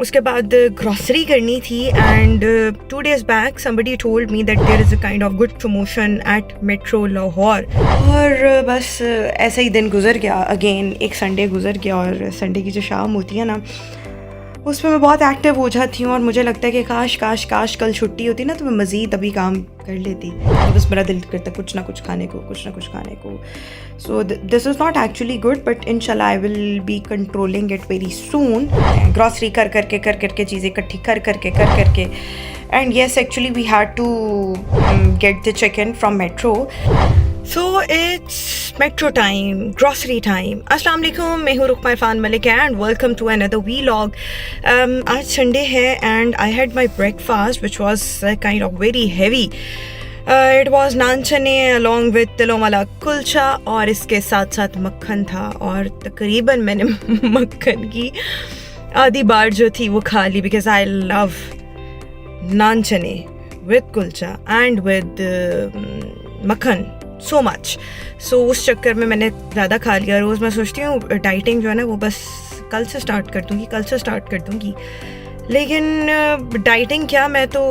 उसके बाद ग्रॉसरी करनी थी and 2 days back somebody told me that there is a kind of good promotion at Metro Lahore और बस ऐसा ही दिन गुजर गया। अगेन एक संडे गुजर गया और संडे की जो शाम होती है ना उसमें मैं बहुत एक्टिव हो जाती हूँ और मुझे लगता है कि काश काश काश कल छुट्टी होती ना तो मैं मज़ीद अभी काम कर लेती। तो बस मेरा दिल करता है कुछ ना कुछ खाने को। So this is not actually good but इंशाल्लाह I will be controlling it very soon. Grocery कर करके चीज़ें इकट्ठी कर करके and yes actually we had to get the chicken from Metro. So it's metro time, grocery time. अस्सलाम वालेकुम, मैं हूँ Rukma Irfan Malik and welcome to another vlog. आज संडे है and I had my breakfast which was kind of very heavy. It was नान चने along with तिलों वाला कुलचा और इसके साथ साथ मक्खन था और तकरीबन मैंने मक्खन की आधी बार जो थी वो खा ली because I love नान चने with कुलचा and with मक्खन सो मच। सो उस चक्कर में मैंने ज़्यादा खा लिया। रोज़ मैं सोचती हूँ डाइटिंग जो है ना वो बस कल से स्टार्ट कर दूँगी लेकिन डाइटिंग क्या, मैं तो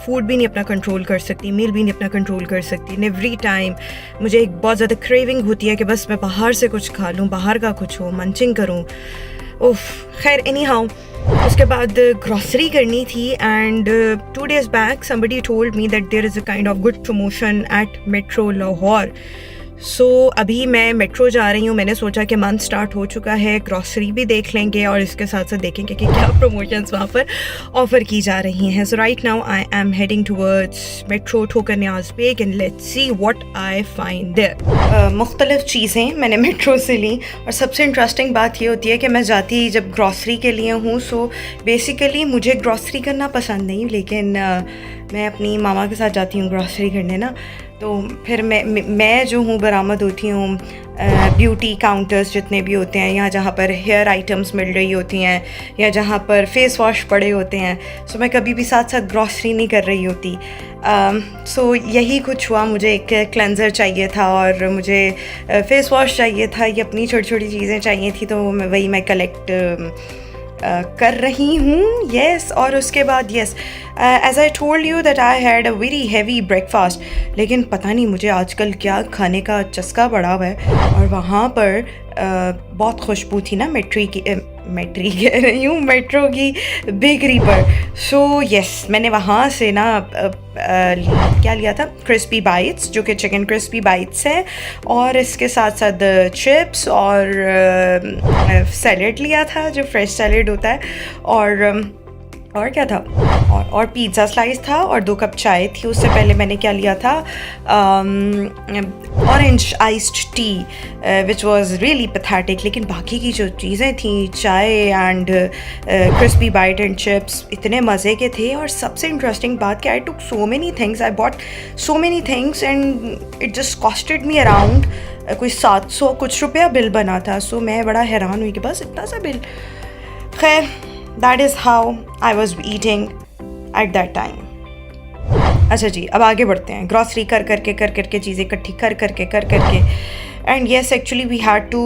फूड भी नहीं अपना कंट्रोल कर सकती, मील भी नहीं अपना कंट्रोल कर सकती। एंड एवरी टाइम मुझे एक बहुत ज़्यादा क्रेविंग होती है कि बस मैं बाहर से कुछ खा लूँ, बाहर का कुछ हो, मंचिंग करूँ। उफ, खैर एनी हाउ उसके बाद ग्रॉसरी करनी थी and 2 days back somebody told me that there is a kind of good promotion at Metro Lahore. So अभी मैं मेट्रो जा रही हूँ। मैंने सोचा कि मंथ स्टार्ट हो चुका है, ग्रॉसरी भी देख लेंगे और इसके साथ साथ देखेंगे कि क्या प्रमोशंस वहाँ पर ऑफ़र की जा रही हैं। So right now I am heading towards Metro Thokar Niaz Baig and let's see what I find there. मुख्तलिफ़ चीज़ें मैंने मेट्रो से ली और सबसे इंटरेस्टिंग बात ये होती है कि मैं जाती जब ग्रॉसरी के लिए हूँ। सो बेसिकली मुझे ग्रॉसरी करना पसंद नहीं, लेकिन मैं अपनी मामा के साथ जाती हूँ ग्रॉसरी करने ना, तो फिर मैं जो हूँ बरामद होती हूँ ब्यूटी काउंटर्स जितने भी होते हैं, यहाँ जहाँ पर हेयर आइटम्स मिल रही होती हैं या जहाँ पर फेस वॉश पड़े होते हैं। सो मैं कभी भी साथ साथ ग्रॉसरी नहीं कर रही होती। सो यही कुछ हुआ, मुझे एक क्लेंज़र चाहिए था और मुझे फेस वॉश चाहिए था, ये अपनी छोटी छोटी चीज़ें चाहिए थी, तो वही मैं कलेक्ट कर रही हूँ। येस और उसके बाद yes as I told you that I had a very heavy breakfast, लेकिन पता नहीं मुझे आजकल क्या खाने का चस्का पड़ा हुआ है। और वहाँ पर बहुत खुशबू थी ना मेट्रो की बेकरी पर। सो येस मैंने वहाँ से ना क्या लिया था, क्रिस्पी बाइट्स, जो कि चिकन क्रिस्पी बाइट्स हैं, और इसके साथ साथ चिप्स और सैलेड लिया था जो फ्रेश सैलेड होता है, और क्या था, और पिज़्ज़ा स्लाइस था और 2 कप चाय थी। उससे पहले मैंने क्या लिया था, orange iced tea which was really pathetic. लेकिन बाकी की जो चीज़ें थी, चाय and crispy bite and chips, इतने मज़े के थे। और सबसे इंटरेस्टिंग बात कि I took so many things, I bought so many things and it just costed me around कोई 700 कुछ रुपया बिल बना था। सो मैं बड़ा हैरान हुई कि बस इतना सा बिल। खैर that is how I was eating at that time. अच्छा जी, अब आगे बढ़ते हैं। ग्रॉसरी कर करके चीज़ें इकट्ठी कर करके and yes actually we had to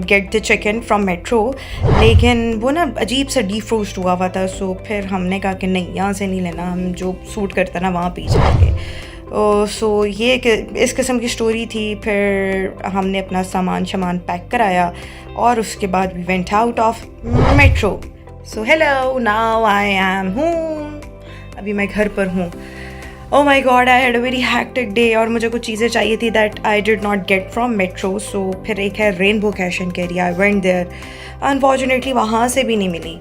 get the chicken from Metro, लेकिन वो ना अजीब सा डीफ्रोस्ट हुआ था। सो फिर हमने कहा कि नहीं, यहाँ से नहीं लेना, हम जो सूट करता ना वहाँ पी जाएंगे। सो ये इस किस्म की स्टोरी थी। फिर हमने अपना सामान पैक कराया और उसके बाद we went out of metro. So hello, now I am home, अभी मैं घर पर हूँ। Oh my god, I had a very hectic day और मुझे कुछ चीज़ें चाहिए थी that I did not get from metro. So फिर एक है rainbow cash and carry, I went there, unfortunately वहाँ से भी नहीं मिली।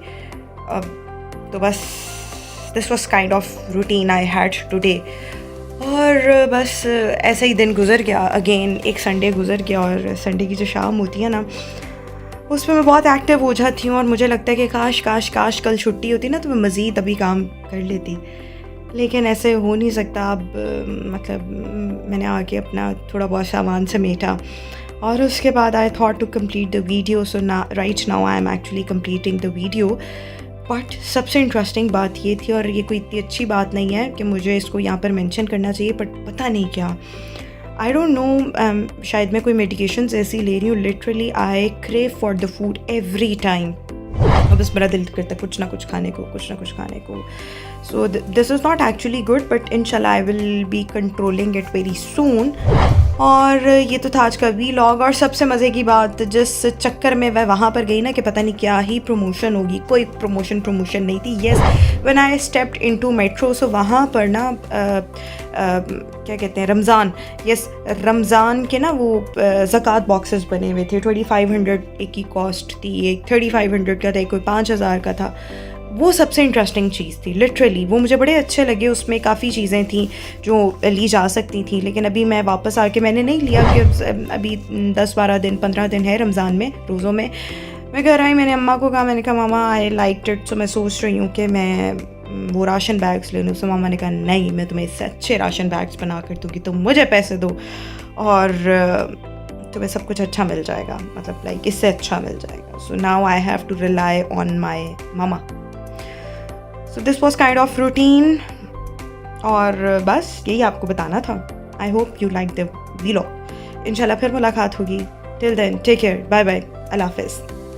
तो बस this was kind of routine I had today और बस ऐसा ही दिन गुजर गया। अगेन एक संडे गुजर गया और संडे की जो शाम होती है ना उसमें मैं बहुत एक्टिव हो जाती हूँ और मुझे लगता है कि काश काश काश कल छुट्टी होती ना तो मैं मज़ीद अभी काम कर लेती, लेकिन ऐसे हो नहीं सकता। अब मतलब मैंने आके अपना थोड़ा बहुत सामान समेटा और उसके बाद I thought to complete the video. So right now I am actually completing the video. But सबसे इंटरेस्टिंग बात ये थी, और ये कोई इतनी अच्छी बात नहीं है कि मुझे इसको यहाँ पर मेंशन करना चाहिए, बट पता नहीं क्या, आई डोंट नो, शायद मैं कोई मेडिकेशंस ऐसी ले रही हूँ। Literally I crave for the food every time. और बस मेरा दिल करता है कुछ ना कुछ खाने को. So this is not actually good, but inshallah I will be controlling it very soon. और ये तो था आज का व्लॉग. और सबसे मज़े की बात, जिस चक्कर में मैं वहाँ पर गई ना कि पता नहीं क्या ही प्रमोशन होगी, कोई प्रमोशन नहीं थी. Yes, when I stepped into metro, so वहाँ पर ना क्या कहते हैं, रमज़ान, यस रमज़ान के ना वो ज़कात बॉक्सेस बने हुए थे. 2500 एक की कॉस्ट थी, एक 3500 का था, एक कोई 5000 का था. वो सबसे इंटरेस्टिंग चीज़ थी लिटरली. वो मुझे बड़े अच्छे लगे. उसमें काफ़ी चीज़ें थी जो ली जा सकती थी, लेकिन अभी मैं वापस आके मैंने नहीं लिया कि अभी 10-12 दिन 15 दिन है रमज़ान में, रोज़ों में. मैं घर आई, मैंने अम्मा को कहा, मैंने कहा मामा आई लाइक इट, सो मैं सोच रही हूँ कि मैं वो राशन बैग्स ले लूँ. सो मामा ने कहा नहीं, मैं तुम्हें इससे अच्छे राशन बैग्स बना कर दूँगी, तुम मुझे पैसे दो और तुम्हें सब कुछ अच्छा मिल जाएगा, मतलब लाइक इससे अच्छा मिल जाएगा. So now I have to rely on my mama. So this was kind of routine. और बस यही आपको बताना था. I hope you like the vlog. इंशाल्लाह फिर मुलाकात होगी. Till then take care, bye bye, अल्लाह हाफिज़.